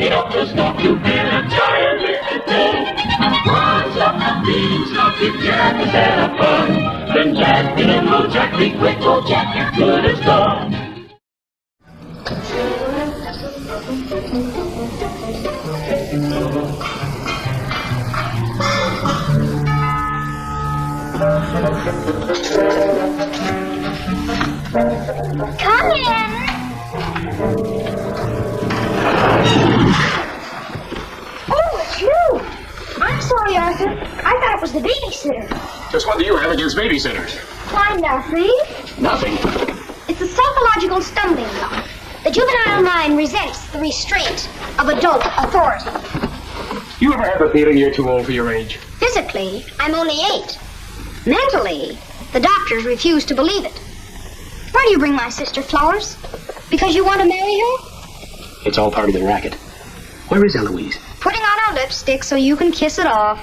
it up to stop you being a giant little thing. Rise up and beanstalk, if Jack is had a fun. Then Jack didn't know Jack, be quick, oh Jack, your good is done. Come in. Oh, it's you. I'm sorry, Arthur. I thought it was the babysitter. Just what do you have against babysitters? Why, nothing. Nothing. It's a psychological stumbling block. The juvenile mind resents the restraint of adult authority. You ever have the feeling you're too old for your age? Physically, I'm only 8. Mentally, the doctors refuse to believe it. Why do you bring my sister flowers? Because you want to marry her? It's all part of the racket. Where is Eloise? Putting on her lipstick so you can kiss it off.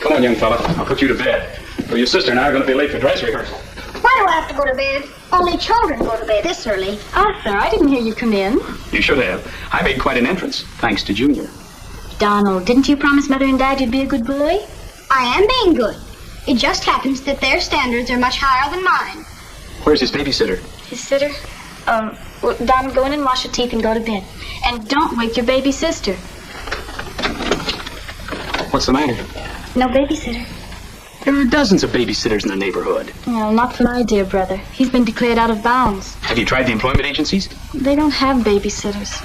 Come on, young fella. I'll put you to bed. Or your sister and I are going to be late for dress rehearsal. Why do I have to go to bed? Only children go to bed this early. Arthur, I didn't hear you come in. You should have. I made quite an entrance, thanks to Junior. Donald, didn't you promise Mother and Dad you'd be a good boy? I am being good. It just happens that their standards are much higher than mine. Where's his babysitter? His sitter? Well, Donald, go in and wash your teeth and go to bed. And don't wake your baby sister. What's the matter? No babysitter. There are dozens of babysitters in the neighborhood. Well, not for my dear brother. He's been declared out of bounds. Have you tried the employment agencies? They don't have babysitters.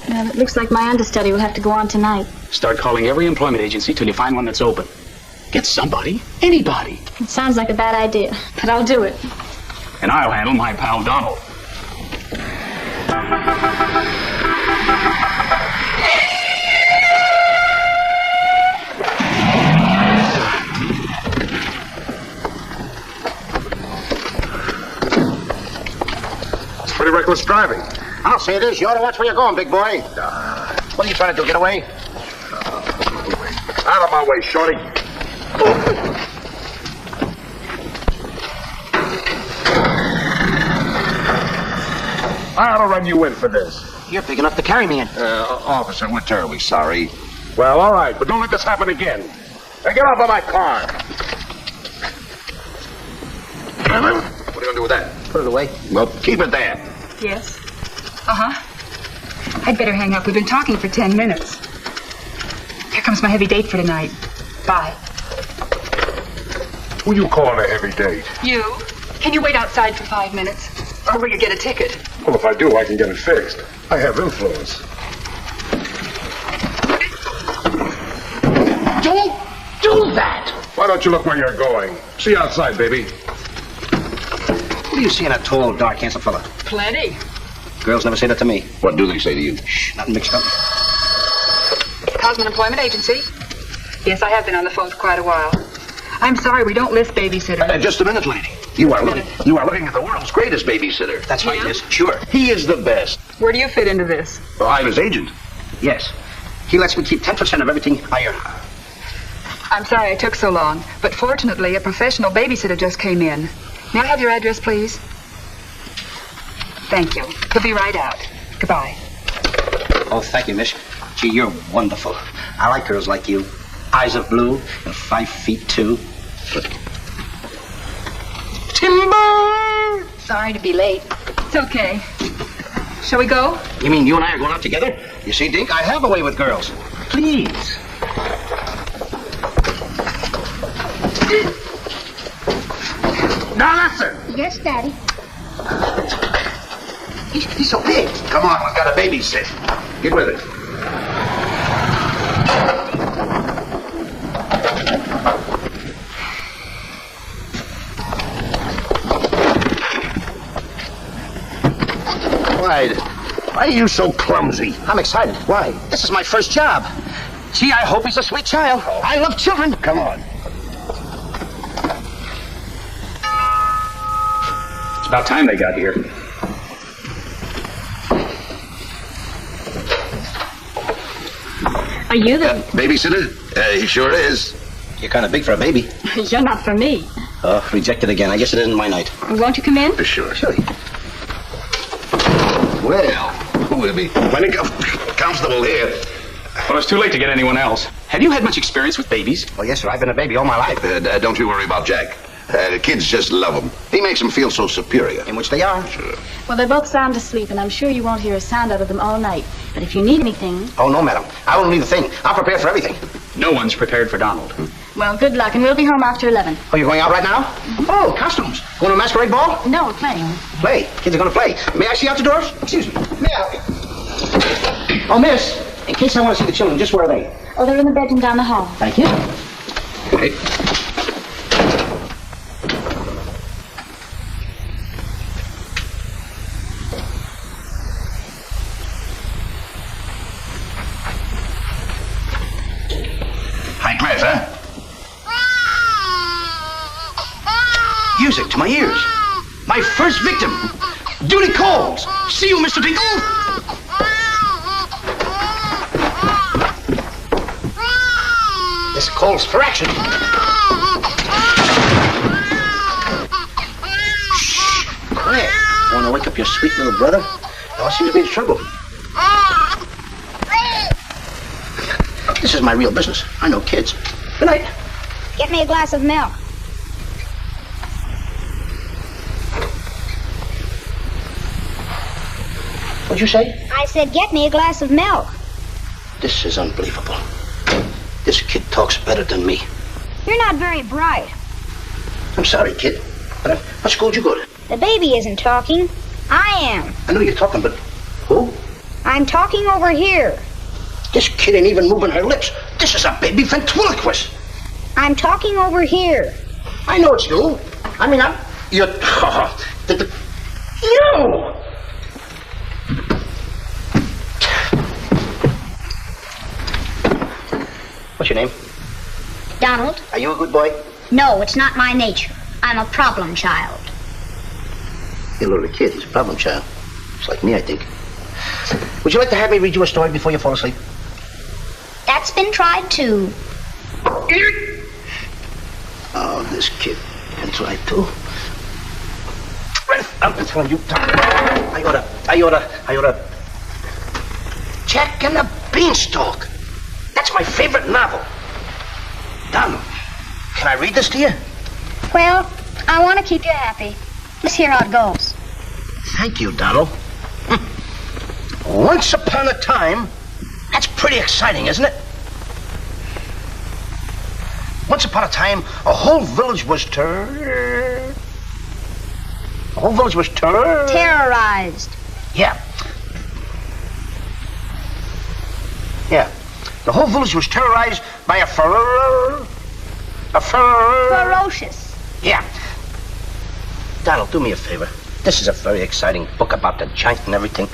Well, it looks like my understudy will have to go on tonight. Start calling every employment agency till you find one that's open. Get somebody, anybody. It sounds like a bad idea, but I'll do it. And I'll handle my pal Donald. It's pretty reckless driving. I'll say it is. You ought to watch where you're going, big boy. What are you trying to do, get away? Out of my way, shorty. I ought to run you in for this. You're big enough to carry me in. Officer, we're terribly sorry. Well, all right, but don't let this happen again. Now get off of my car. What are you going to do with that? Put it away. Well, keep it there. Yes? Uh-huh. I'd better hang up. We've been talking for 10 minutes. Here comes my heavy date for tonight. Bye. Who you calling a heavy date? You? Can you wait outside for 5 minutes? Or will you get a ticket? Well, if I do, I can get it fixed. I have influence. Don't do that! Why don't you look where you're going? See you outside, baby. What do you see in a tall, dark, handsome fella? Plenty. Girls never say that to me. What do they say to you? Shh, nothing mixed up. Cosman Employment Agency? Yes, I have been on the phone for quite a while. I'm sorry, we don't list babysitters. Just a minute, lady. You are looking at the world's greatest babysitter. That's right, Yeah? miss. Sure. He is the best. Where do you fit into this? Well, I'm his agent. Yes. He lets me keep 10% of everything I earn. I'm sorry I took so long, but fortunately a professional babysitter just came in. May I have your address, please? Thank you. He'll be right out. Goodbye. Oh, thank you, miss. Gee, you're wonderful. I like girls like you. Eyes of blue and 5 feet 2. Timber! Sorry to be late. It's okay. Shall we go? You mean you and I are going out together? You see, Dink, I have a way with girls. Please. Now listen. Yes, Daddy. He's so big. Come on, we've got a babysit. Get with it. Why are you so clumsy? I'm excited. Why? This is my first job. Gee, I hope he's a sweet child. I love children. Come on. It's about time they got here. Are you the... Babysitter? He sure is. You're kind of big for a baby. You're not for me. Oh, rejected again. I guess it isn't my night. Won't you come in? Sure. Sure. Well, wrong with me? When it Constable here. Well, it's too late to get anyone else. Have you had much experience with babies? Oh, yes, sir. I've been a baby all my life. Don't you worry about Jack. The kids just love him. He makes them feel so superior. In which they are. Sure. Well, they're both sound asleep, and I'm sure you won't hear a sound out of them all night. But if you need anything... Oh, no, madam. I won't need a thing. I'll prepare for everything. No one's prepared for Donald. Well, good luck, and we'll be home after 11. Oh, you're going out right now? Oh, costumes. Going to a masquerade ball? No, we're playing. Play. Kids are going to play. May I see out the doors? Excuse me. May I? Oh, miss. In case I want to see the children, just where are they? Oh, they're in the bedroom down the hall. Thank you. Okay. High class, huh? Music to my ears. My first victim. Duty calls. See you, Mr. Tinkle. This calls for action. Shh. Quiet. I want to wake up your sweet little brother. Y'all seem to be in trouble. This is my real business. I know kids. Good night. Get me a glass of milk. What'd you say? I said, get me a glass of milk. This is unbelievable. This kid talks better than me. You're not very bright. I'm sorry, kid. But what school did you go to? The baby isn't talking. I am. I know you're talking, but who? I'm talking over here. This kid ain't even moving her lips. This is a baby ventriloquist. I'm talking over here. I know it's you. I mean, you're... You! What's your name? Donald? Are you a good boy? No, it's not my nature. I'm a problem child. You're a little kid. He's a problem child. It's like me, I think. Would you like to have me read you a story before you fall asleep? That's been tried too. Oh, this kid. That's right, too. I'm telling you, I oughta... Jack and the Beanstalk. That's my favorite novel. Donald, can I read this to you? Well, I want to keep you happy. Let's hear how it goes. Thank you, Donald. Once upon a time... That's pretty exciting, isn't it? Once upon a time, a whole village was Terrorized. Yeah. Yeah. The whole village was terrorized by a Ferocious. Yeah. Donald, do me a favor. This is a very exciting book about the giant and everything.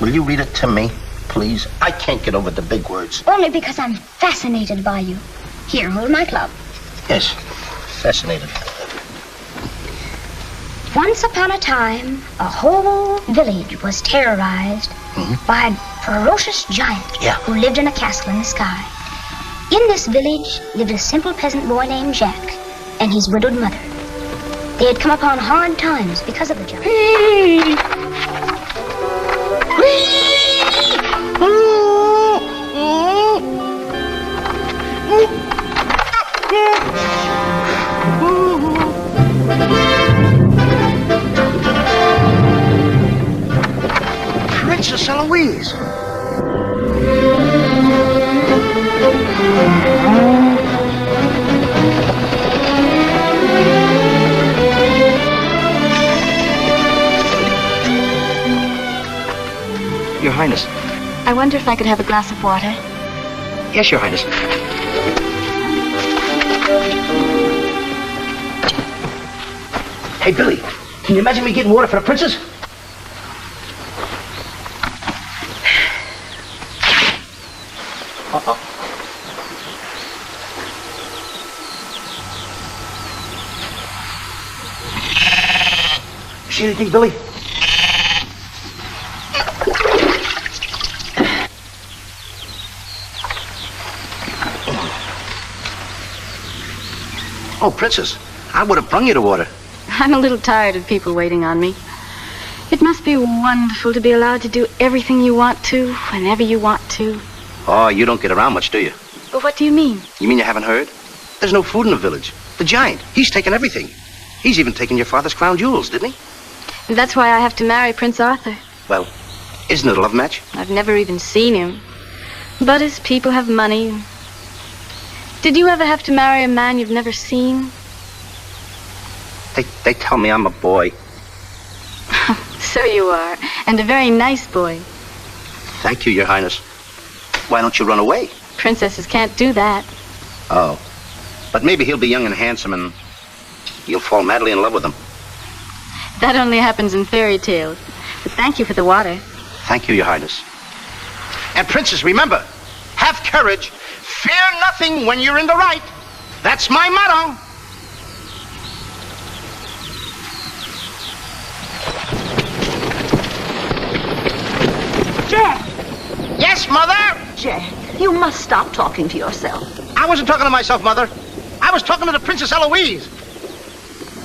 Will you read it to me, please? I can't get over the big words. Only because I'm fascinated by you. Here, hold my club. Yes, fascinated. Once upon a time, a whole village was terrorized by a ferocious giant who lived in a castle in the sky. In this village lived a simple peasant boy named Jack and his widowed mother. They had come upon hard times because of the giant. Princess Eloise. Your Highness. I wonder if I could have a glass of water. Yes, Your Highness. Hey, Billy, can you imagine me getting water for the princess? See anything, Billy? Oh, Princess, I would have brung you the water. I'm a little tired of people waiting on me. It must be wonderful to be allowed to do everything you want to, whenever you want to. Oh, you don't get around much, do you? But what do you mean? You mean you haven't heard? There's no food in the village. The giant, he's taken everything. He's even taken your father's crown jewels, didn't he? And that's why I have to marry Prince Arthur. Well, isn't it a love match? I've never even seen him. But his people have money. Did you ever have to marry a man you've never seen? They tell me I'm a boy. So you are. And a very nice boy. Thank you, Your Highness. Why don't you run away? Princesses can't do that. Oh. But maybe he'll be young and handsome and you'll fall madly in love with him. That only happens in fairy tales. But thank you for the water. Thank you, Your Highness. And Princess, remember, have courage. Fear nothing when you're in the right. That's my motto. Jack! Yes, Mother? Jack, you must stop talking to yourself. I wasn't talking to myself, Mother. I was talking to the Princess Eloise.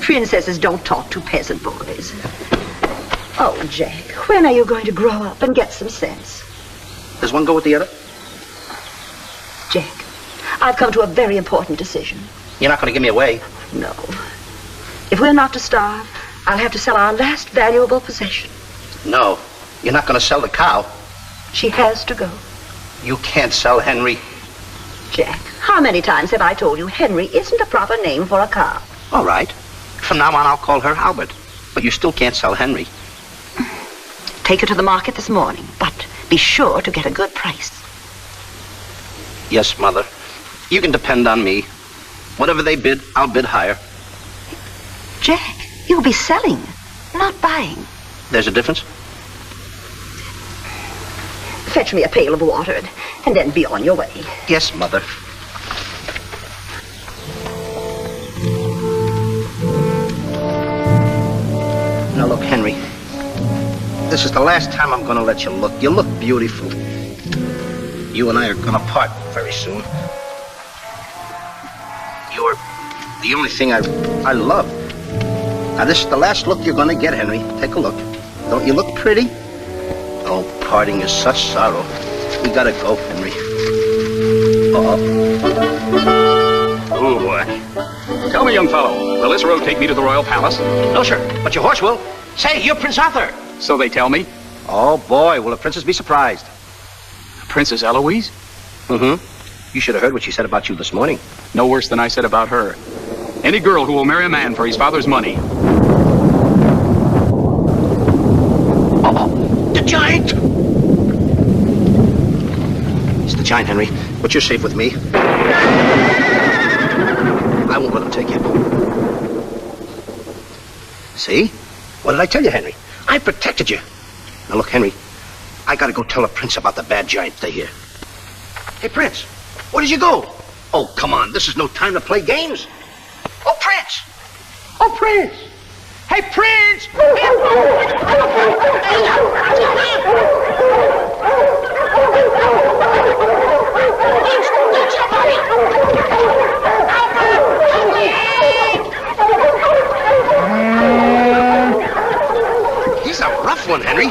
Princesses don't talk to peasant boys. Oh, Jack, when are you going to grow up and get some sense? Does one go with the other? Jack, I've come to a very important decision. You're not going to give me away. No. If we're not to starve, I'll have to sell our last valuable possession. No, you're not going to sell the cow. She has to go. You can't sell Henry. Jack, how many times have I told you Henry isn't a proper name for a cow? All right. From now on, I'll call her Albert. But you still can't sell Henry. Take her to the market this morning, but be sure to get a good price. Yes, Mother. You can depend on me. Whatever they bid, I'll bid higher. Jack, you'll be selling, not buying. There's a difference? Fetch me a pail of water and then be on your way. Yes, Mother. Now look, Henry. This is the last time I'm going to let you look. You look beautiful. You and I are going to part very soon. You're the only thing I love. Now, this is the last look you're going to get, Henry. Take a look. Don't you look pretty? Oh, parting is such sorrow. We gotta go, Henry. Oh, boy. Tell me, young fellow, will this road take me to the royal palace? No, sir, but your horse will. Say, you're Prince Arthur. So they tell me. Oh, boy, will the princess be surprised. Princess Eloise? Mm-hmm. You should have heard what she said about you this morning. No worse than I said about her. Any girl who will marry a man for his father's money. The giant! It's the giant, Henry. But you're safe with me. I won't let him take you. See? What did I tell you, Henry? I protected you. Now look, Henry, I gotta go tell the prince about the bad giant. Stay here. Hey, Prince, where did you go? Oh, come on, this is no time to play games. Oh, Prince! Oh, Prince! Hey, Prince! He's a rough one, Henry.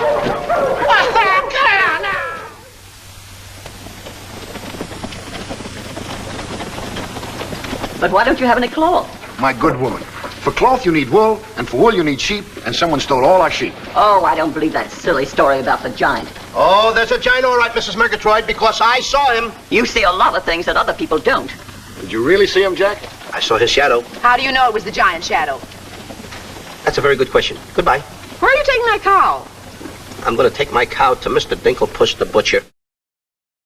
But why don't you have any cloth? My good woman. For cloth you need wool, and for wool you need sheep, and someone stole all our sheep. Oh, I don't believe that silly story about the giant. Oh, there's a giant all right, Mrs. Murgatroyd, because I saw him. You see a lot of things that other people don't. Did you really see him, Jack? I saw his shadow. How do you know it was the giant shadow? That's a very good question. Goodbye. Where are you taking my cow? I'm going to take my cow to Mr. Dinklepuss the butcher.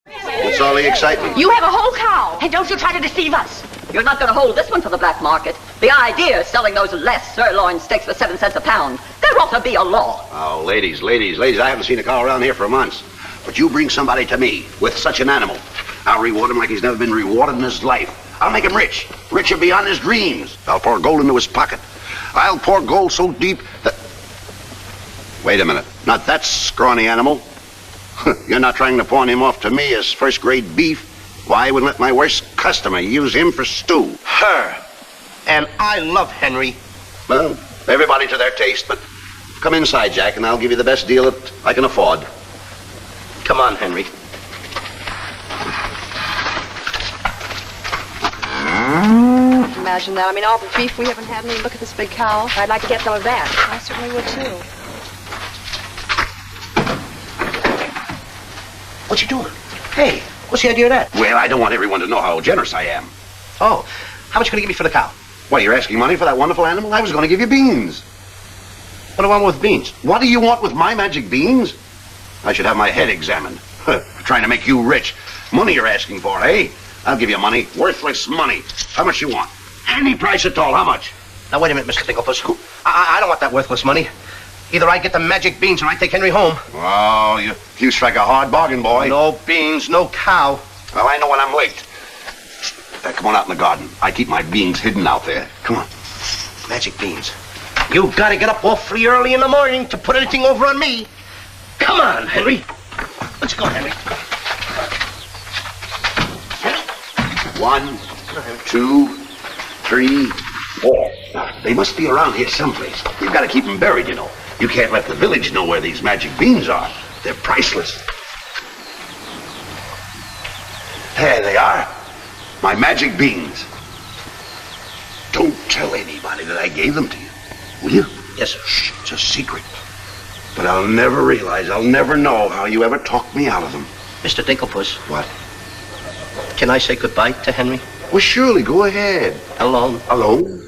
What's all the excitement? You have a whole cow. Hey, don't you try to deceive us. You're not going to hold this one for the black market. The idea is selling those less sirloin steaks for 7 cents a pound. There ought to be a law. Oh, ladies, I haven't seen a cow around here for months. But you bring somebody to me with such an animal. I'll reward him like he's never been rewarded in his life. I'll make him rich, richer beyond his dreams. I'll pour gold into his pocket. I'll pour gold so deep that... Wait a minute, not that scrawny animal. You're not trying to pawn him off to me as first-grade beef? Why, I wouldn't let my worst customer use him for stew. Her. And I love Henry. Well, everybody to their taste, but Come inside, Jack, and I'll give you the best deal that I can afford. Come on, Henry. Imagine that. I mean, all the beef we haven't had. I mean, look at this big cow. I'd like to get some of that. I certainly would, too. What you doing? Hey, what's the idea of that? Well, I don't want everyone to know how generous I am. Oh, how much you gonna give me for the cow? What, you're asking money for that wonderful animal? I was going to give you beans. What do I want with beans? What do you want with my magic beans? I should have my head examined. Trying to make you rich. Money you're asking for, eh? I'll give you money. Worthless money. How much you want? Any price at all. How much? Now, wait a minute, Mr. Dinkelpuss. I don't want that worthless money. Either I get the magic beans or I take Henry home. Oh, you strike a hard bargain, boy. No beans, no cow. Well, I know when I'm late. Come on out in the garden. I keep my beans hidden out there. Come on. Magic beans. You gotta get up awfully early in the morning to put anything over on me. Come on, Henry. Let's go, Henry. 1, 2, 3, 4. They must be around here someplace. You've got to keep them buried, you know. You can't let the village know where these magic beans are. They're priceless. There they are. My magic beans. Don't tell anybody that I gave them to you. Will you? Yes, sir. Shh, it's a secret. But I'll never realize, I'll never know how you ever talked me out of them. Mr. Dinkelpuss. What? Can I say goodbye to Henry? Well, surely, go ahead. Alone? Alone?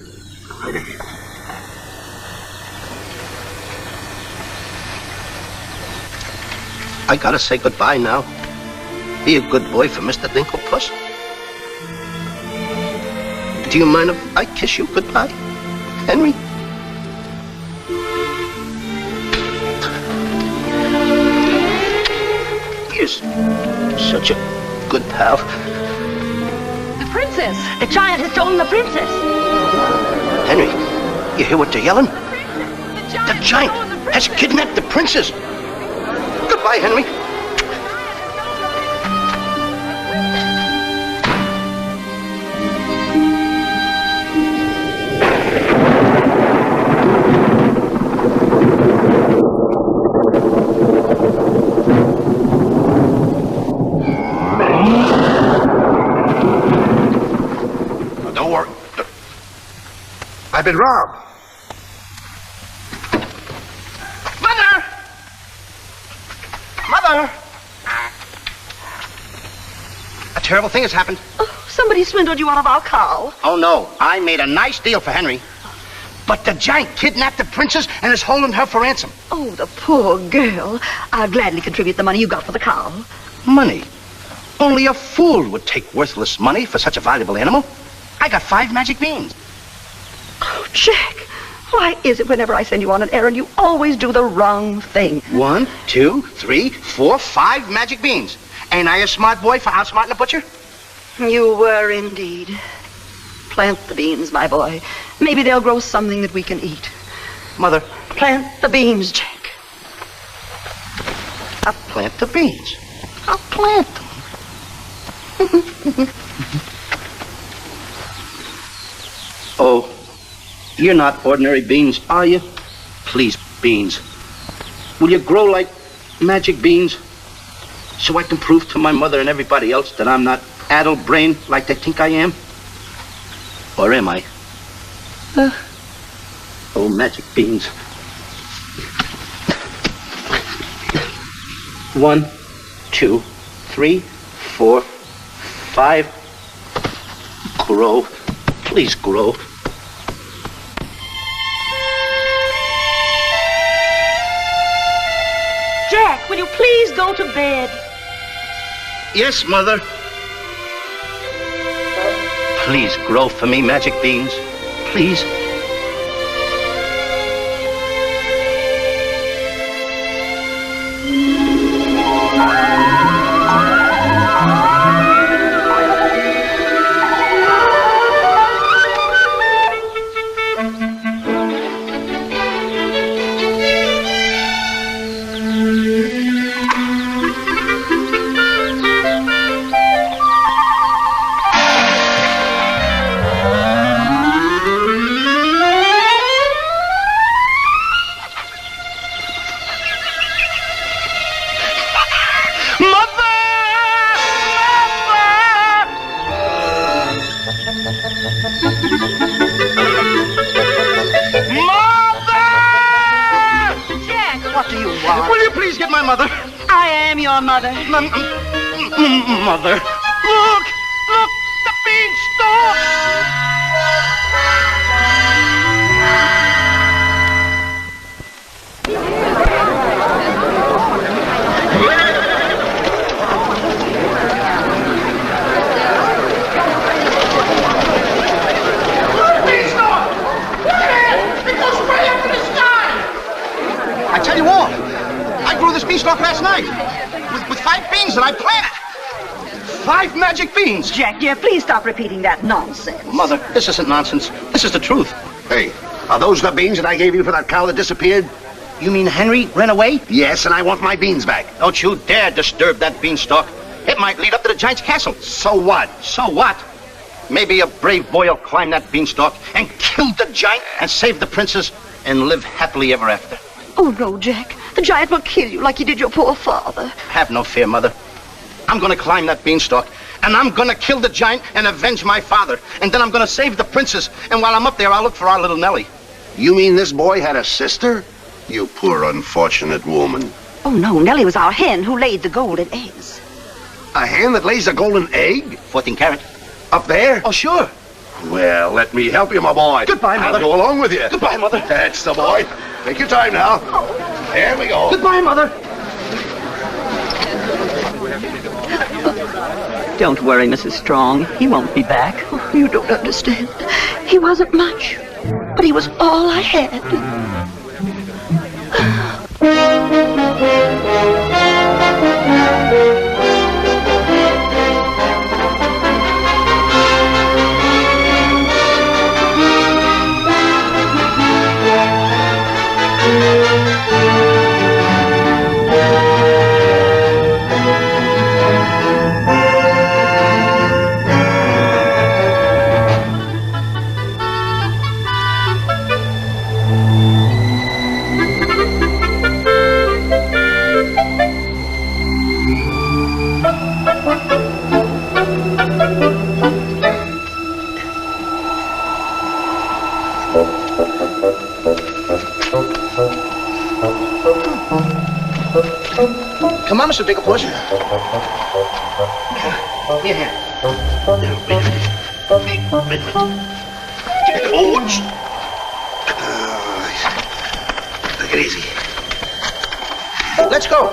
I gotta say goodbye now. Be a good boy for Mr. Dinkelpuss. Do you mind if I kiss you goodbye, Henry? You're such a good pal. The princess! The giant has stolen the princess! Henry, you hear what they're yelling? The giant has kidnapped the princess. Goodbye, Henry. Don't worry. I've been robbed. Mother! A terrible thing has happened. Oh, somebody swindled you out of our cow. Oh, no. I made a nice deal for Henry. But the giant kidnapped the princess and is holding her for ransom. Oh, the poor girl. I'll gladly contribute the money you got for the cow. Money? Only a fool would take worthless money for such a valuable animal. I got 5 magic beans. Oh, Jack. Why is it whenever I send you on an errand, you always do the wrong thing? 1, 2, 3, 4, 5 magic beans. Ain't I a smart boy for outsmarting a butcher? You were indeed. Plant the beans, my boy. Maybe they'll grow something that we can eat. Mother, Plant the beans, Jack. I'll plant the beans. I'll plant them. Oh, you're not ordinary beans, are you? Please, beans. Will you grow like magic beans? So I can prove to my mother and everybody else that I'm not addle-brained like they think I am? Or am I? Oh, magic beans. 1, 2, 3, 4, 5. Grow. Please grow. Jack, will you please go to bed? Yes, Mother. Please grow for me, magic beans. Please. are, Mother. Mother. Look! Look! The beanstalk! I tell you all, I grew this beanstalk last night with 5 beans that I planted. 5 magic beans. Jack, dear, please stop repeating that nonsense. Mother, this isn't nonsense. This is the truth. Hey, are those the beans that I gave you for that cow that disappeared? You mean Henry ran away? Yes, and I want my beans back. Don't you dare disturb that beanstalk. It might lead up to the giant's castle. So what? So what? Maybe a brave boy will climb that beanstalk and kill the giant and save the princess and live happily ever after. Oh, no, Jack. The giant will kill you like he did your poor father. Have no fear, Mother. I'm going to climb that beanstalk, and I'm going to kill the giant and avenge my father. And then I'm going to save the princess. And while I'm up there, I'll look for our little Nellie. You mean this boy had a sister? You poor unfortunate woman. Oh, no, Nellie was our hen who laid the golden eggs. A hen that lays a golden egg? 14 carat. Up there? Oh, sure. Well, let me help you, my boy. Goodbye, Mother. I'll go along with you. Goodbye, Mother. That's the boy. Take your time now. There we go. Goodbye, Mother. Don't worry, Mrs. Strong. He won't be back. Oh, you don't understand. He wasn't much, but he was all I had. Come on, Mr. Digglepuss. Here. Ouch. Take it easy. Let's go.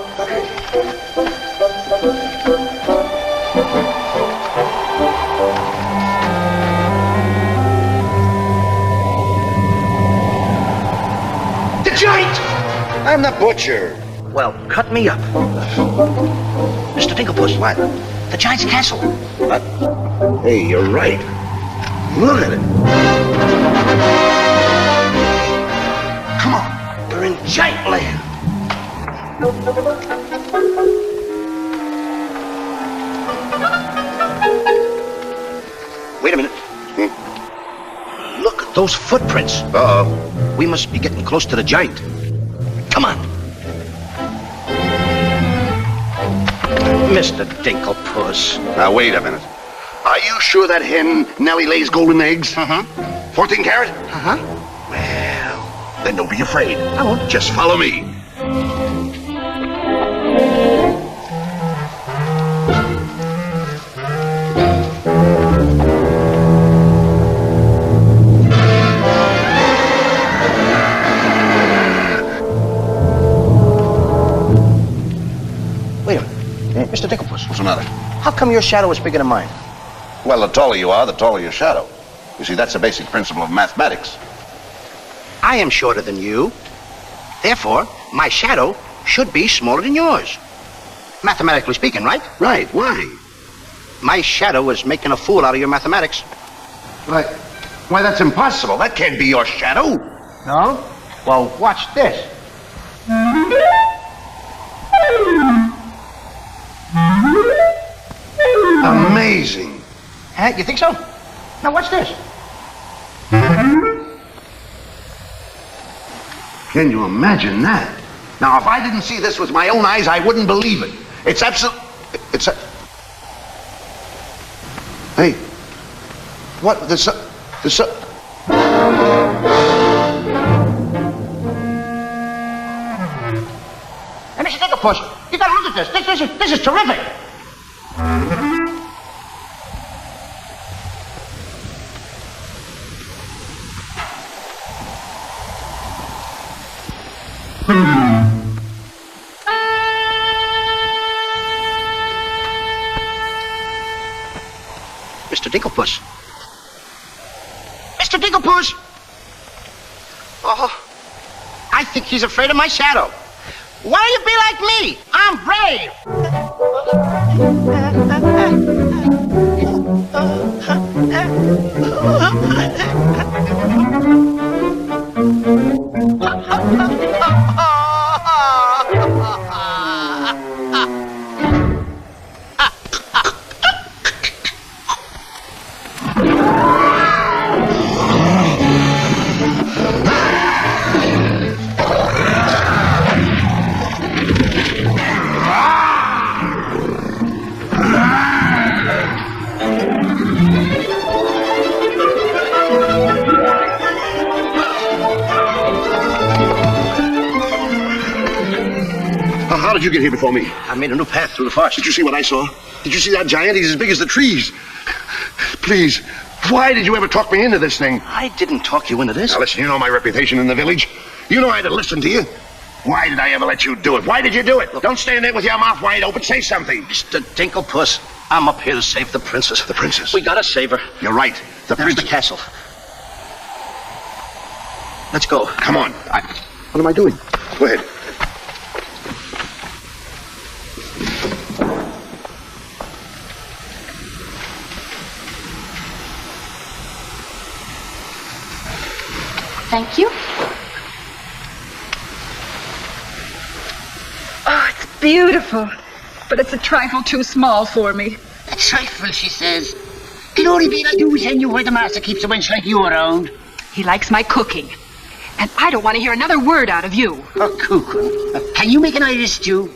The giant! I'm the butcher. Well, cut me up. Mr. Digglepuss. What? The giant's castle. What? Hey, you're right. Look at it. Come on. We're in giant land. Wait a minute. Look at those footprints. Uh-oh. We must be getting close to the giant. Come on. Mr. Dinklepuss. Now, wait a minute. Are you sure that hen Nellie lays golden eggs? Uh-huh. 14 carat? Uh-huh. Well, then don't be afraid. I won't. Just follow me. Wait a minute. Mr. Dinklepuss. What's the matter? How come your shadow is bigger than mine? Well, the taller you are, the taller your shadow. You see, that's a basic principle of mathematics. I am shorter than you. Therefore, my shadow should be smaller than yours. Mathematically speaking, right? Right. Why? My shadow is making a fool out of your mathematics. Why, that's impossible. That can't be your shadow. No? Well, watch this. Amazing. Huh? You think so? Now watch this. Can you imagine that? Now, if I didn't see this with my own eyes, I wouldn't believe it. It's absolute. It's a. Hey. What? There's a. Hey, Mr. Dinklepuss, You gotta look at this. This is terrific. Mr. Dinklepuss. Mr. Dinklepuss! Oh, I think he's afraid of my shadow. Why don't you be like me? I'm brave. How did you get here before me? I made a new path through the forest. Did you see what I saw? Did you see that giant? He's as big as the trees. Please, why did you ever talk me into this thing? I didn't talk you into this. Now listen, you know my reputation in the village. You know I had to listen to you. Why did I ever let you do it? Why did you do it? Look, don't stand there with your mouth wide open. Say something. Mr. Dinklepuss, I'm up here to save the princess. The princess? We gotta save her. You're right. There's the castle. Let's go. Come on. What am I doing? Go ahead. Thank you. Oh, it's beautiful. But it's a trifle too small for me. A trifle, she says. Glory be, I do tell you why the master keeps a wench like you around. He likes my cooking. And I don't want to hear another word out of you. Oh, cooking. Can you make an Irish stew?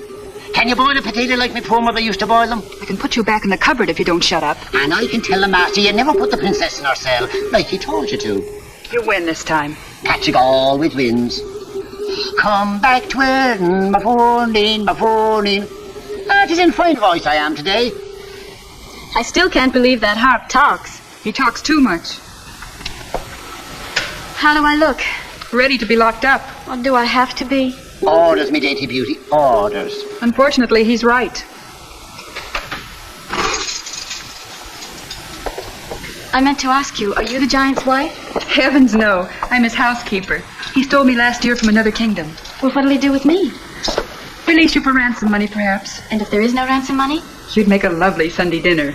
Can you boil a potato like my poor mother used to boil them? I can put you back in the cupboard if you don't shut up. And I can tell the master you never put the princess in her cell, like he told you to. You win this time. Patrick always wins. Come back to earn my phone in. That is in fine voice I am today. I still can't believe that harp talks. He talks too much. How do I look? Ready to be locked up. Or do I have to be? Orders, me dainty beauty, orders. Unfortunately, he's right. I meant to ask you, are you the giant's wife? Heavens no. I'm his housekeeper. He stole me last year from another kingdom. Well, what'll he do with me? Release you for ransom money, perhaps. And if there is no ransom money? You'd make a lovely Sunday dinner.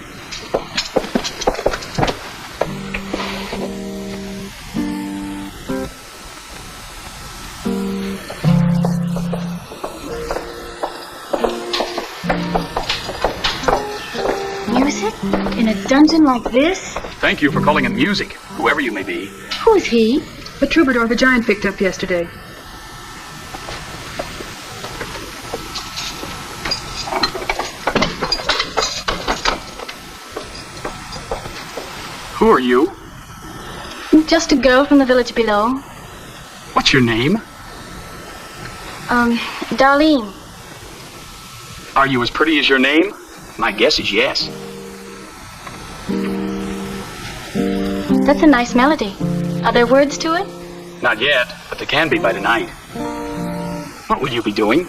Music? In a dungeon like this? Thank you for calling it music, whoever you may be. Who is he? The troubadour the giant picked up yesterday. Who are you? Just a girl from the village below. What's your name? Darlene. Are you as pretty as your name? My guess is yes. That's a nice melody. Are there words to it? Not yet, but there can be by tonight. What will you be doing?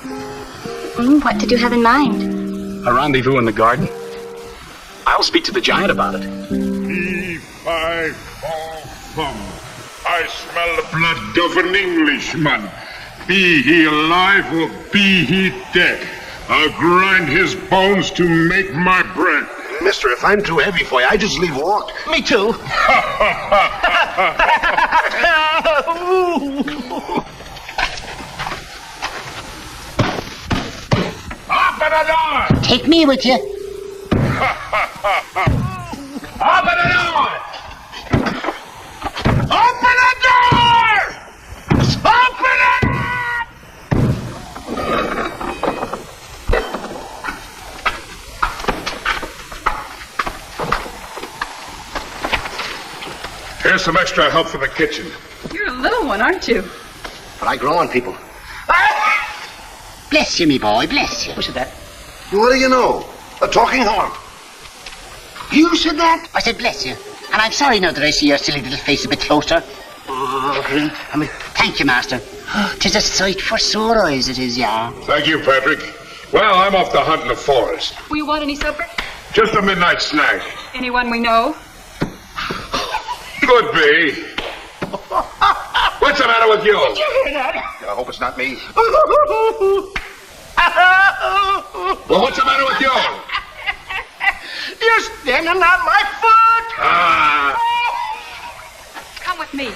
What did you have in mind? A rendezvous in the garden? I'll speak to the giant about it. Fee-fi-fo-fum. I smell the blood of an Englishman. Be he alive or be he dead, I'll grind his bones to make my bread. Mister, if I'm too heavy for you, I just leave walk. Me too. Open the door! Take me with you. Open the door! Open the door! Open it! Here's some extra help for the kitchen. You're a little one, aren't you? But I grow on people. Bless you, me boy, bless you. Who said that? What do you know? A talking harp. You said that? I said bless you. And I'm sorry now that I see your silly little face a bit closer. Thank you, master. 'Tis a sight for sore eyes, it is, yeah. Thank you, Patrick. Well, I'm off to hunt in the forest. Will you want any supper? Just a midnight snack. Anyone we know? Could be. What's the matter with you? Did you hear that? I hope it's not me. Well, what's the matter with you? You're standing on my foot! Come with me.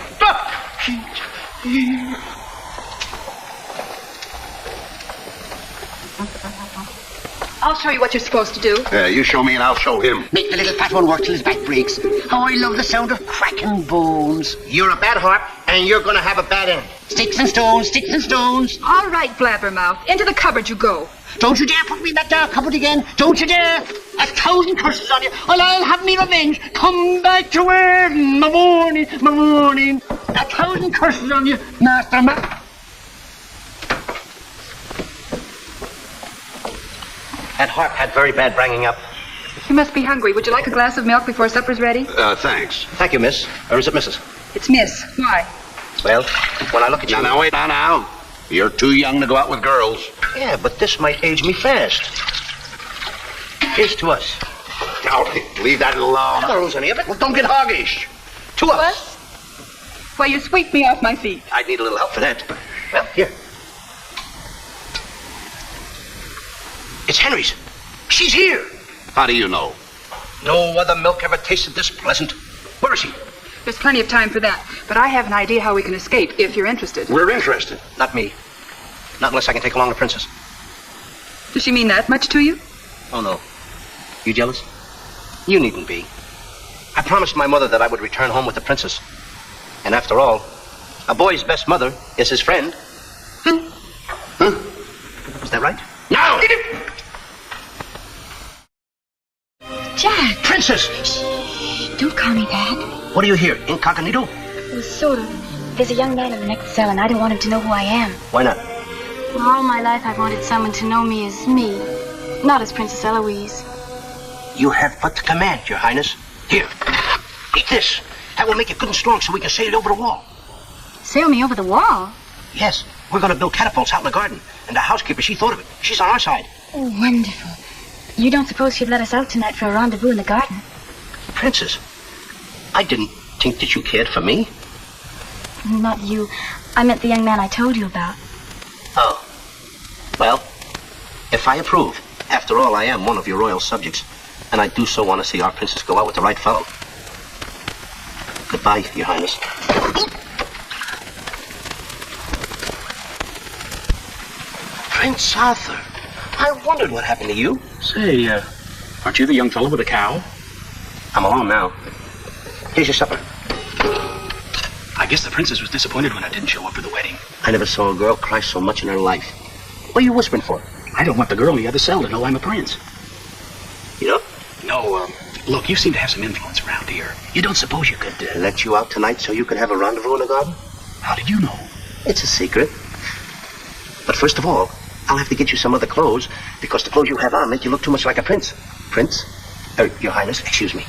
I'll show you what you're supposed to do. You show me and I'll show him. Make the little fat one work till his back breaks. Oh, I love the sound of cracking bones. You're a bad harp, and you're gonna have a bad end. Sticks and stones, sticks and stones. All right, blabbermouth. Into the cupboard you go. Don't you dare put me in that dark cupboard again. Don't you dare. 1,000 curses on you. Well, I'll have me revenge. Come back to where my morning, my morning. 1,000 curses on you, master man. That harp had very bad bringing up. You must be hungry. Would you like a glass of milk before supper's ready? Thanks. Thank you, miss. Or is it Mrs.? It's Miss. Why? Well, when I look at you... Now, wait now. You're too young to go out with girls. Yeah, but this might age me fast. Here's to us. Now, leave that alone. I don't lose any of it. Well, don't get hoggish. To us. Why, you sweep me off my feet. I'd need a little help for that. Well, here. It's Henry's. She's here. How do you know? No other milk ever tasted this pleasant. Where is she? There's plenty of time for that. But I have an idea how we can escape, if you're interested. We're interested. Not me. Not unless I can take along the princess. Does she mean that much to you? Oh, no. You jealous? You needn't be. I promised my mother that I would return home with the princess. And after all, a boy's best mother is his friend. Huh? Is that right? Now! Jack! Princess! Shh, don't call me that. What are you here, incognito? Well, sort of. There's a young man in the next cell, and I don't want him to know who I am. Why not? Well, all my life I've wanted someone to know me as me, not as Princess Eloise. You have but to command, Your Highness. Here, eat this. That will make you good and strong so we can sail over the wall. Sail me over the wall? Yes, we're going to build catapults out in the garden. And the housekeeper, she thought of it. She's on our side. Oh, wonderful. You don't suppose she'd let us out tonight for a rendezvous in the garden? Princess, I didn't think that you cared for me. Not you. I meant the young man I told you about. Oh. Well, if I approve, after all, I am one of your royal subjects, and I do so want to see our princess go out with the right fellow. Goodbye, Your Highness. Prince Arthur, I wondered what happened to you. Say, aren't you the young fellow with the cow? I'm alone now. Here's your supper. I guess the princess was disappointed when I didn't show up for the wedding. I never saw a girl cry so much in her life. What are you whispering for? I don't want the girl in the other cell to know I'm a prince. You know? No, look, you seem to have some influence around here. You don't suppose you could... Let you out tonight so you could have a rendezvous in the garden? How did you know? It's a secret. But first of all, I'll have to get you some other clothes, because the clothes you have on make you look too much like a prince. Prince? Your Highness, excuse me.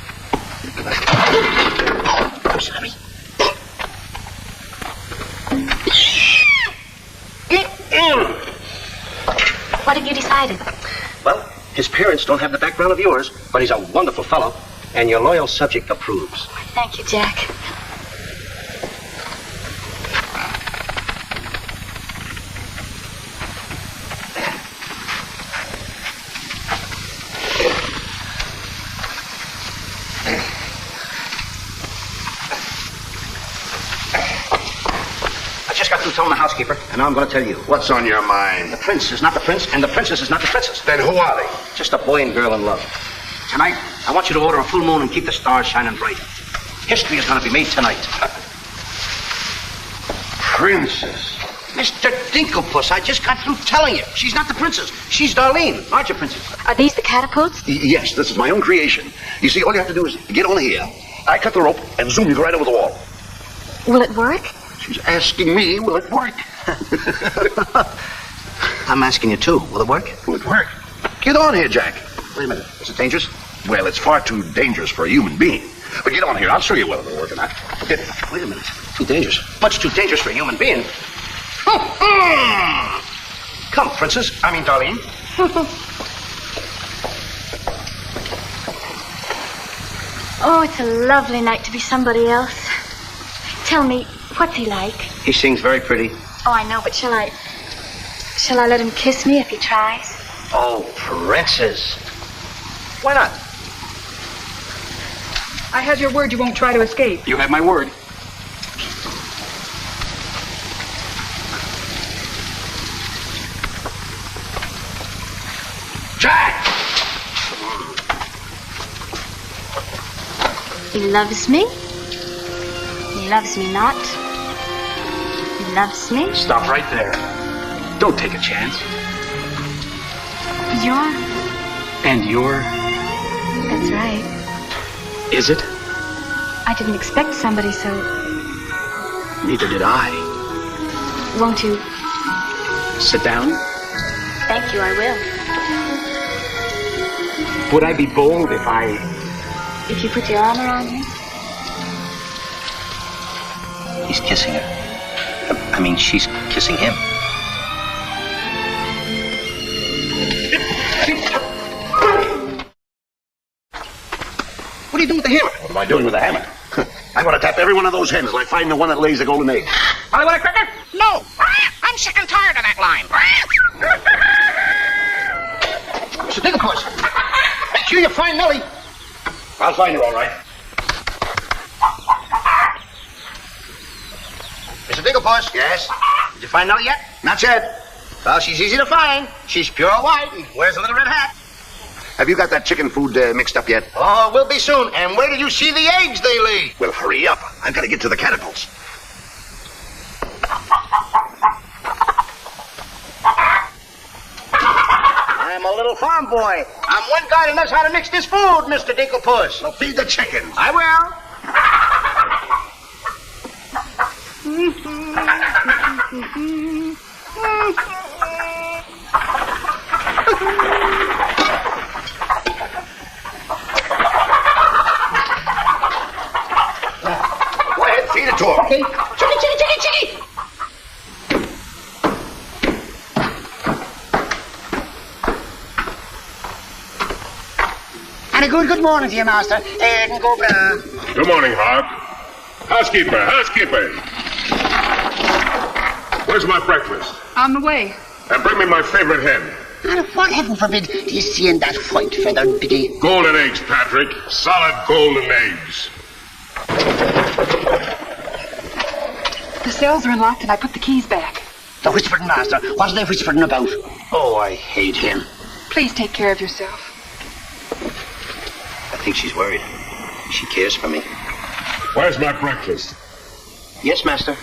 Oh, sorry. What have you decided? Well, his parents don't have the background of yours, but he's a wonderful fellow, and your loyal subject approves. Thank you, Jack. Telling the housekeeper, and now I'm going to tell you. What's on your mind? The prince is not the prince, and the princess is not the princess. Then who are they? Just a boy and girl in love. Tonight, I want you to order a full moon and keep the stars shining bright. History is going to be made tonight. Princess? Mr. Dinklepuss, I just got through telling you. She's not the princess. She's Darlene. Aren't you, princess? Are these the catapults? Yes, this is my own creation. You see, all you have to do is get on here. I cut the rope and zoom you right over the wall. Will it work? She's asking me, will it work? I'm asking you too. Will it work? Will it work? Get on here, Jack. Wait a minute. Is it dangerous? Well, it's far too dangerous for a human being. But get on here. I'll show you whether it'll work or not. Wait a minute. Too dangerous. Much too dangerous for a human being. Come, Princess. I mean, Darlene. Oh, it's a lovely night to be somebody else. Tell me, what's he like? He sings very pretty. Oh, I know, but shall I let him kiss me if he tries? Oh, Princess. Why not? I have your word you won't try to escape. You have my word. Jack! He loves me. He loves me not. He loves me. Stop right there. Don't take a chance. You're... And you're... That's right. Is it? I didn't expect somebody so... Neither did I. Won't you? Sit down. Thank you, I will. Would I be bold if I... If you put your arm around me? He's kissing her. I mean, she's kissing him. What are you doing with the hammer? What am I doing with the hammer? I want to tap every one of those hens till I find the one that lays the golden egg. I want a cracker? No. I'm sick and tired of that line. Mr. Digglepuss, make sure you find Nellie. I'll find her, all right. Mr. Digglepuss. Yes? Did you find Nellie yet? Not yet. Well, she's easy to find. She's pure white and wears a little red hat. Have you got that chicken food mixed up yet? Oh, we'll be soon. And where did you see the eggs they lay? Well, hurry up. I've got to get to the catapults. I'm a little farm boy. I'm one guy that knows how to mix this food, Mr. Digglepuss. Now feed the chickens. I will. Go ahead, feed it to him. Okay. Chickie. And a good morning to you, master. Good morning, Hawk. Housekeeper. Where's my breakfast? On the way. And bring me my favorite hen. And what, heaven forbid, do you see in that white-feathered biddy? Golden eggs, Patrick. Solid golden eggs. The cells are unlocked and I put the keys back. The whispering master. What are they whispering about? Oh, I hate him. Please take care of yourself. I think she's worried. She cares for me. Where's my breakfast? Yes, master.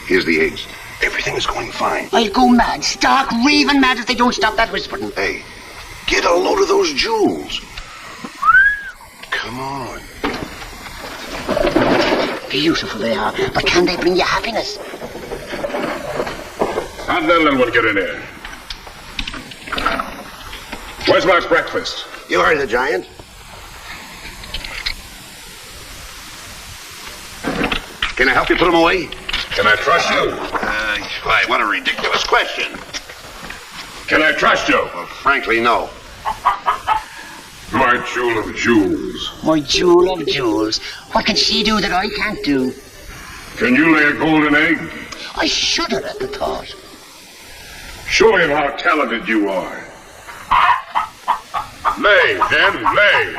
Here's the eggs. Everything is going fine. I'll go mad, stark raving mad if they don't stop that whispering. Hey, get a load of those jewels. Come on. Beautiful they are, but can they bring you happiness? How'd that little one get in here? Where's my breakfast? You heard the giant. Can I help you put them away? Can I trust you? Why, what a ridiculous question. Can I trust you? Well, frankly, no. My jewel of jewels. My jewel of jewels. What can she do that I can't do? Can you lay a golden egg? I shudder at the thought. Show him how talented you are. Lay, then, lay.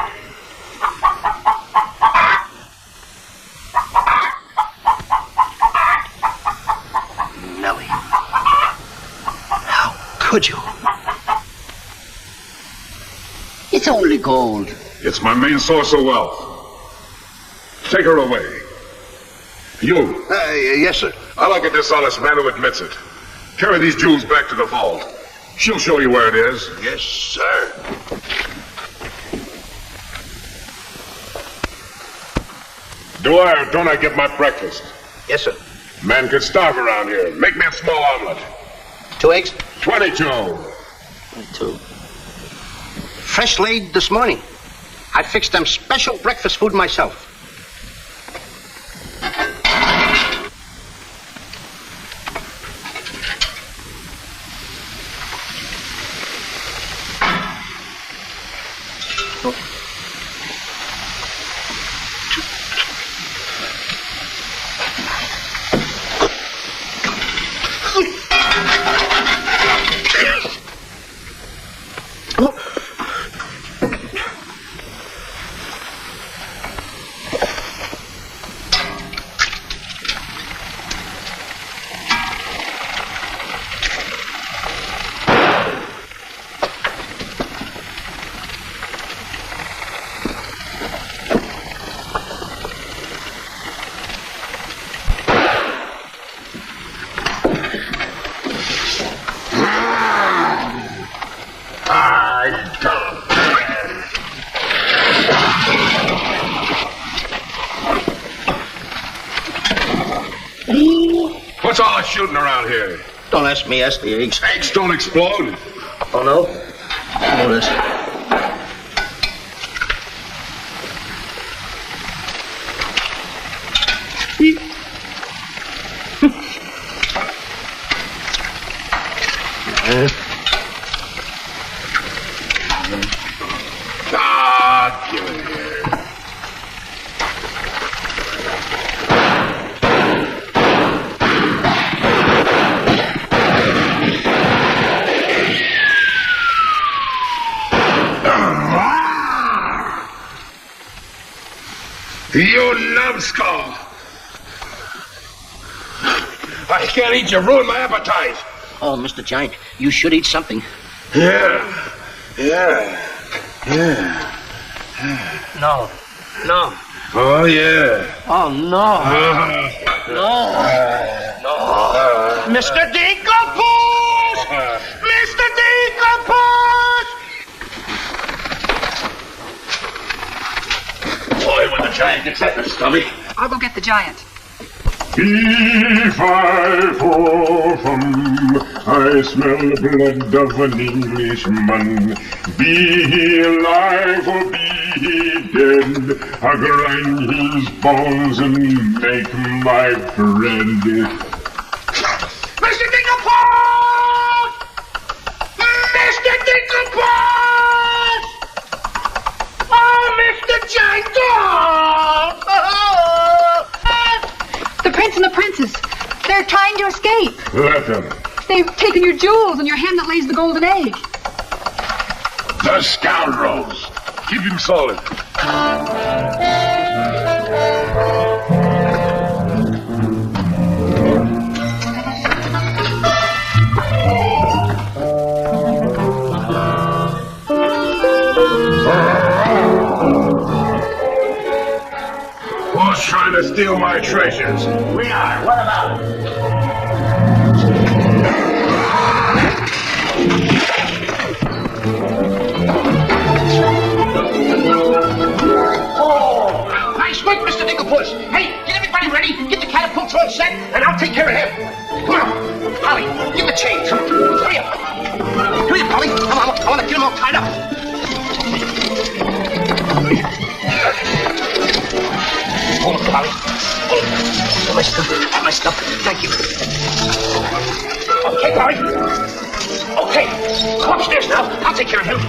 Nellie. How could you? It's only gold. It's my main source of wealth. Take her away. You. Yes, sir. I like a dishonest man who admits it. Carry these jewels back to the vault. She'll show you where it is. Yes, sir. Do I or don't I get my breakfast? Yes, sir. Man could starve around here. Make me a small omelet. 2 eggs? 22. 22. Fresh laid this morning. I fixed them special breakfast food myself. What's all the shooting around here? Don't ask me, ask the eggs. Eggs don't explode. Oh, no? Oh, this. Give it here. You numbskull! I can't eat you, ruin my appetite. Oh, Mr. Giant, you should eat something. Yeah. No. Oh, yeah. Oh, no. No. Mr. Dinkelpuss! Mr. Dinkelpuss! Boy, when the giant gets that in his stomach. I'll go get the giant. If I fall from, I smell the blood of an Englishman. Be he alive or be he dead, I grind his bones and make my bread. Mr. Dinkelpuss! Mr. Dinkelpuss! Oh, Mr. Giant! The prince and the princess. They're trying to escape. Let them. They've taken your jewels and your hen that lays the golden egg. The scoundrels. Keep him solid. Who's trying to steal my treasures? We are. What about it? Oh, nice work, Mr. Dinkelpuss. Hey, get everybody ready. Get the catapults all set, and I'll take care of him. Come on. Polly, give the chains. Hurry up. Hurry up, Polly. Come on, I want to get them all tied up. Hold it, Polly. Hold it. My stuff. Thank you. Okay, Polly. Okay. Go upstairs now. I'll take care of him.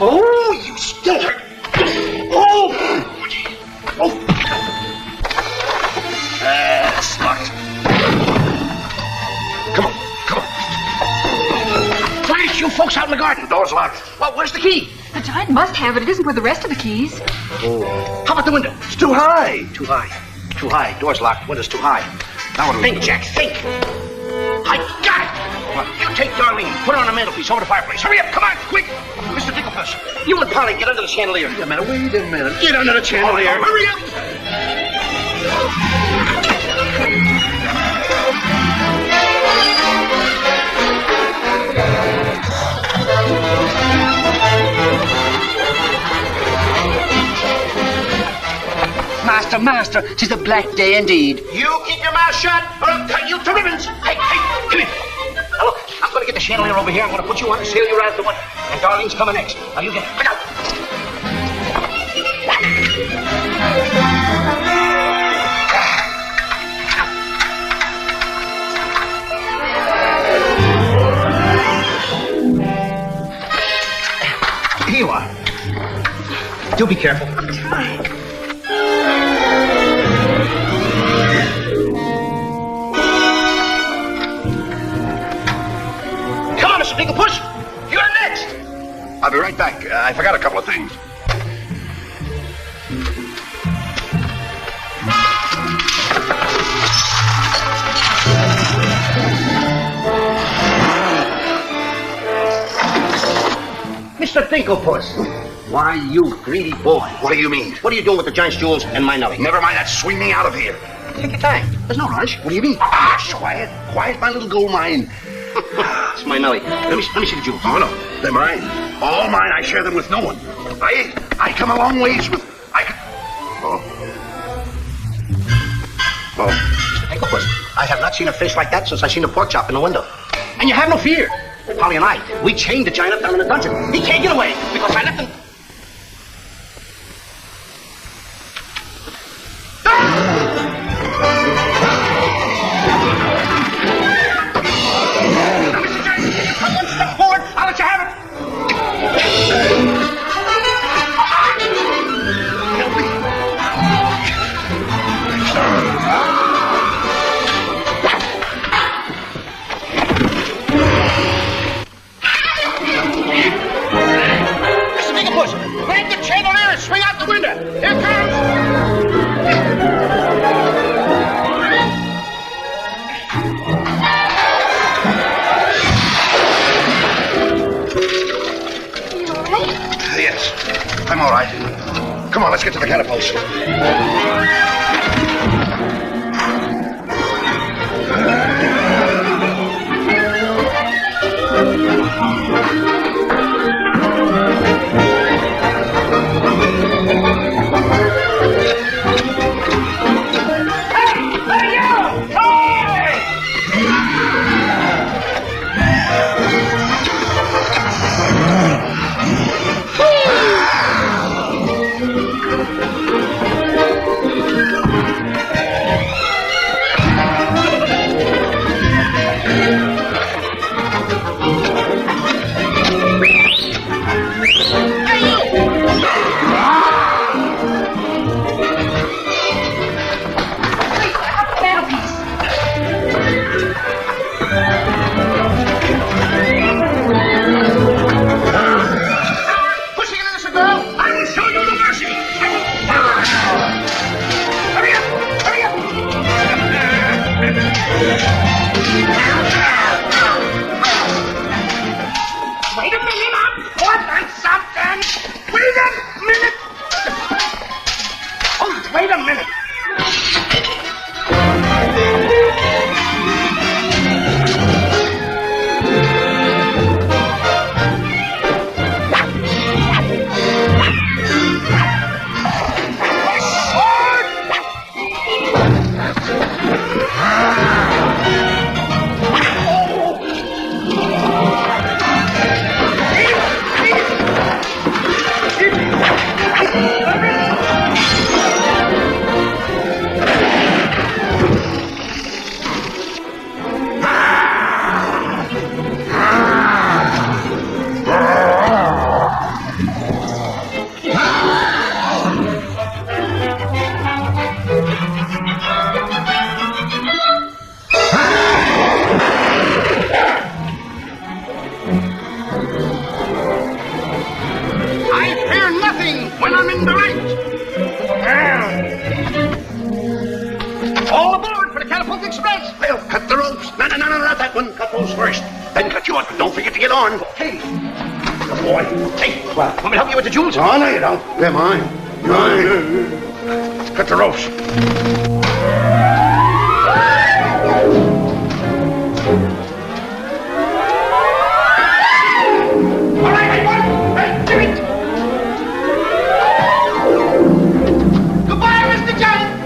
Oh, you still hurt. Oh! That's locked. Come on. Quiet, you folks out in the garden. Door's locked. Well, where's the key? The giant must have it. It isn't with the rest of the keys. Oh. How about the window? It's too high. Too high. Door's locked. Window's too high. Now what do we do? Think, Jack, think. I got it. What? You take Darlene, put her on the mantelpiece over the fireplace. Hurry up, come on, quick. Mr. Dinkelpuss, you and Polly get under the chandelier. Wait a minute. Get under the chandelier. Hurry up. master, master, 'tis the black day indeed. You keep your mouth shut, or I'll cut you to ribbons. Hey, come here. Now look, I'm going to get the chandelier over here. I'm going to put you on and sail you right out the window. And Darlene's coming next. Now you get it. Look out. Here you are. Do be careful. I'm trying. Come on, Mr. Push. You're next. I'll be right back. I forgot a couple of things. Mr. Thinklepuss. Why, you greedy boy. What do you mean? What are you doing with the giant's jewels and my Nellie? Never mind that. Swing me out of here. Take your time. There's no rush. What do you mean? Ah, quiet. Quiet, my little gold mine. It's my Nellie. Let me see the jewels. Oh, no. They're mine. All mine. I share them with no one. I come a long ways with... Oh. Mr. Thinklepuss, I have not seen a face like that since I seen the pork chop in the window. And you have no fear. Polly and I, we chained the giant up down in the dungeon. He can't get away because I left him... Swing out the window! Here comes! You all right? Yes, I'm all right. Come on, let's get to the catapults. Wait a minute, I'm caught on something! Wait a minute! Oh, wait a minute! When I'm in the right. All aboard for the Catapult Express. Well, cut the ropes. No, not that one. Cut those first. Then cut you out. Don't forget to get on. Hey. Good boy. Hey, want me to help you with the jewels? Oh, no, you don't. They're mine. Mine. Cut the ropes. All right, everyone. Hey, do it. Goodbye, Mr. Giant.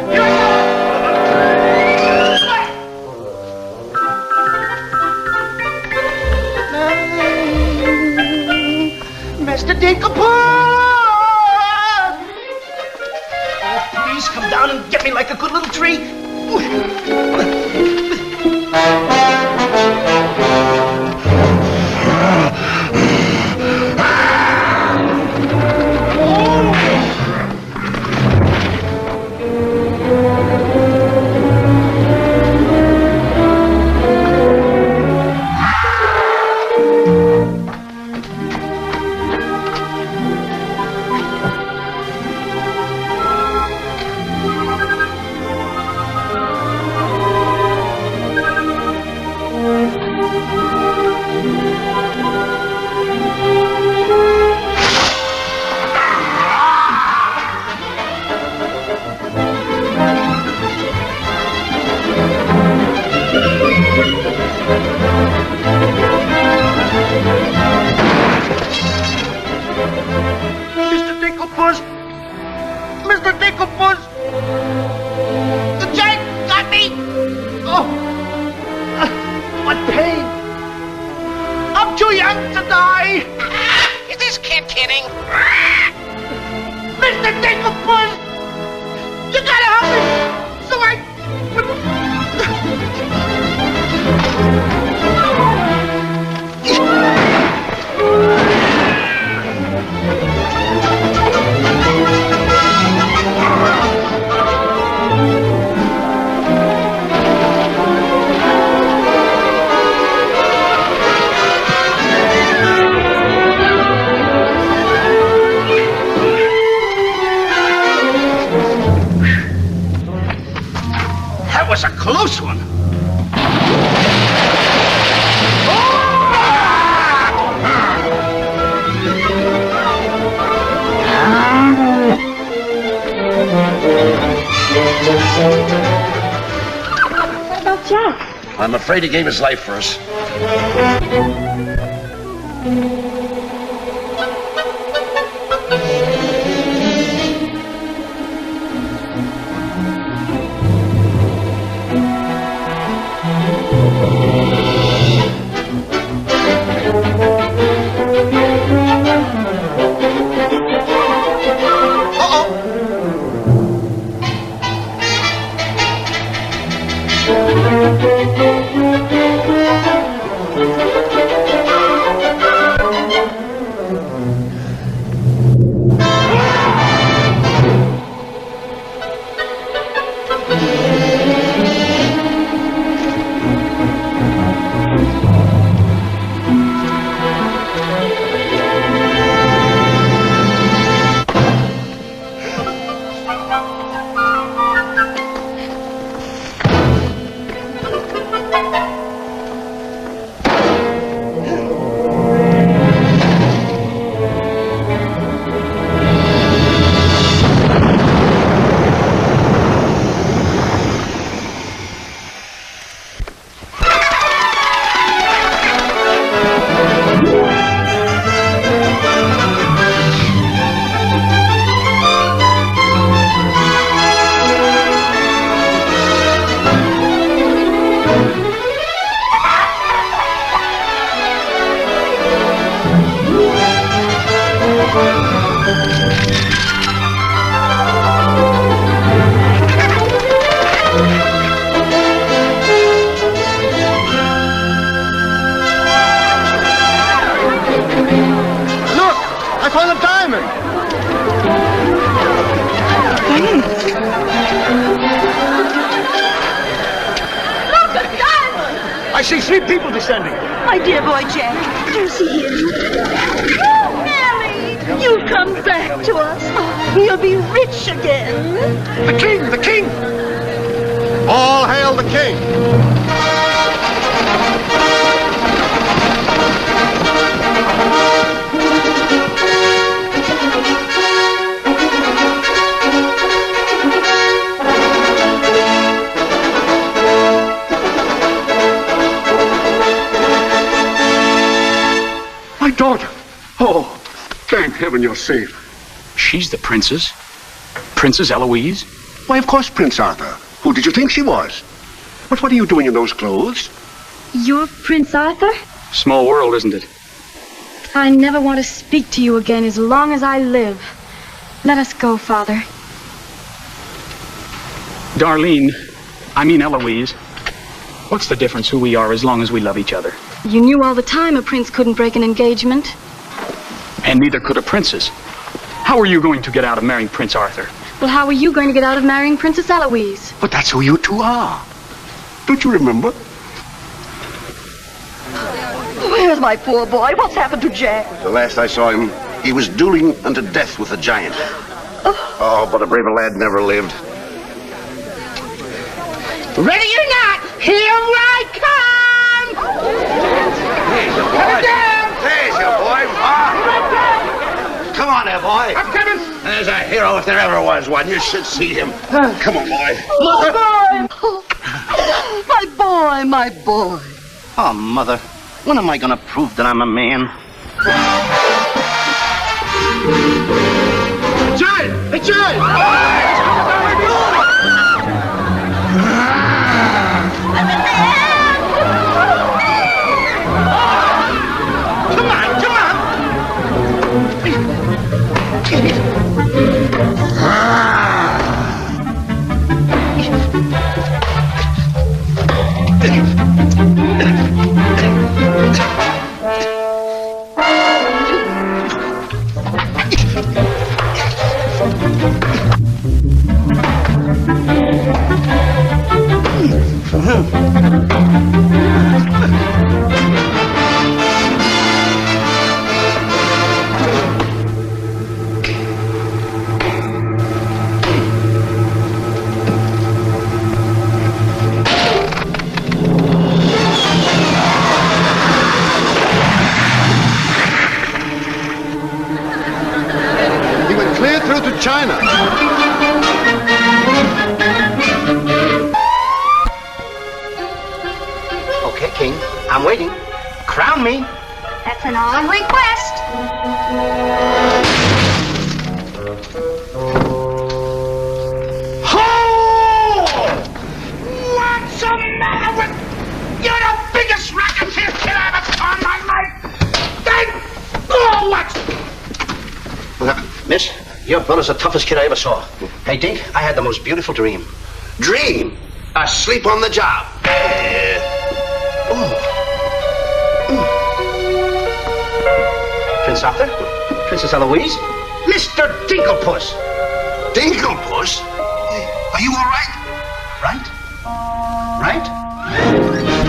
was a close one. What about Jack? I'm afraid he gave his life for us. I see 3 people descending. My dear boy Jack, do you see him? Oh, Nellie, you've come back to us. Oh, you'll be rich again. The king, the king! All hail the king! My daughter! Oh, thank heaven you're safe. She's the princess? Princess Eloise? Why, of course, Prince Arthur. Who did you think she was? But what are you doing in those clothes? You're Prince Arthur? Small world, isn't it? I never want to speak to you again as long as I live. Let us go, Father. Darlene, I mean Eloise. What's the difference who we are as long as we love each other? You knew all the time a prince couldn't break an engagement. And neither could a princess. How are you going to get out of marrying Prince Arthur? Well, how are you going to get out of marrying Princess Eloise? But that's who you two are. Don't you remember? Where's my poor boy? What's happened to Jack? The last I saw him, he was dueling unto death with a giant. Oh, but a braver lad never lived. Ready or not, here I come! There's your boy. There's your boy. Come on there, boy. I'm coming. There's a hero if there ever was one. You should see him. Come on, boy. My boy! My boy, my boy. Oh, Mother, when am I going to prove that I'm a man? A giant! A giant! Come on, come on! I'm waiting. Crown me. That's an odd request. What's the matter with... You're the biggest racketeer kid I've ever saw in my life! Oh, what? What happened? Miss, your brother's the toughest kid I ever saw. Hey, Dink, I had the most beautiful dream. Dream? Asleep on the job. Prince Arthur? Princess Eloise? Mr. Dinklepuss! Dinklepuss? Are you all right? Right? Right?